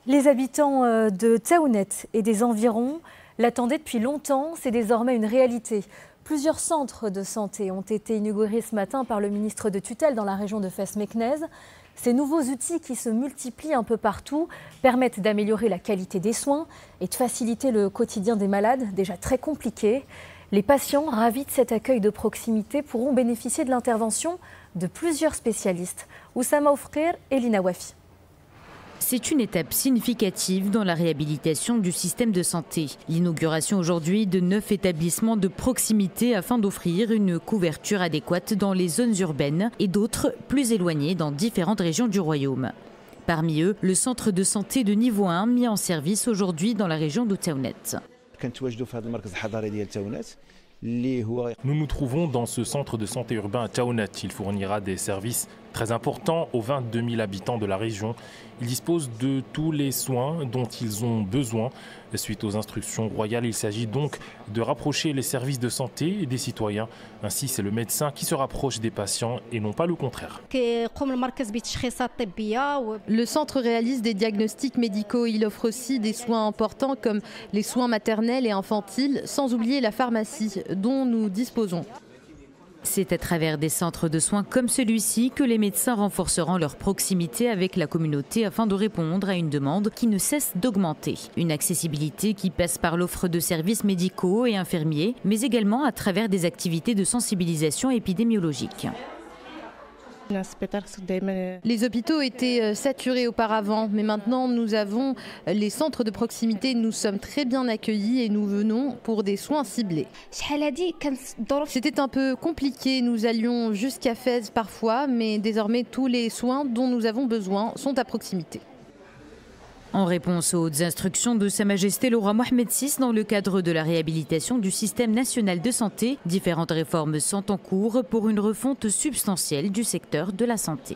Les habitants de Taounet et des environs l'attendaient depuis longtemps, c'est désormais une réalité. Plusieurs centres de santé ont été inaugurés ce matin par le ministre de tutelle dans la région de Fès-Meknès. Ces nouveaux outils qui se multiplient un peu partout permettent d'améliorer la qualité des soins et de faciliter le quotidien des malades, déjà très compliqué. Les patients, ravis de cet accueil de proximité, pourront bénéficier de l'intervention de plusieurs spécialistes. Oussama Oufrir et Lina Wafi. C'est une étape significative dans la réhabilitation du système de santé. L'inauguration aujourd'hui de 9 établissements de proximité afin d'offrir une couverture adéquate dans les zones urbaines et d'autres plus éloignées dans différentes régions du royaume. Parmi eux, le centre de santé de niveau 1 mis en service aujourd'hui dans la région de Taounet. Nous nous trouvons dans ce centre de santé urbain à Taounet. Il fournira des services très importants aux 22 000 habitants de la région. Il dispose de tous les soins dont ils ont besoin. Suite aux instructions royales, il s'agit donc de rapprocher les services de santé des citoyens. Ainsi, c'est le médecin qui se rapproche des patients et non pas le contraire. Le centre réalise des diagnostics médicaux. Il offre aussi des soins importants comme les soins maternels et infantiles, sans oublier la pharmacie dont nous disposons. C'est à travers des centres de soins comme celui-ci que les médecins renforceront leur proximité avec la communauté afin de répondre à une demande qui ne cesse d'augmenter. Une accessibilité qui passe par l'offre de services médicaux et infirmiers, mais également à travers des activités de sensibilisation épidémiologique. Les hôpitaux étaient saturés auparavant, mais maintenant nous avons les centres de proximité. Nous sommes très bien accueillis et nous venons pour des soins ciblés. C'était un peu compliqué, nous allions jusqu'à Fès parfois, mais désormais tous les soins dont nous avons besoin sont à proximité. En réponse aux hautes instructions de Sa Majesté le roi Mohamed VI dans le cadre de la réhabilitation du système national de santé, différentes réformes sont en cours pour une refonte substantielle du secteur de la santé.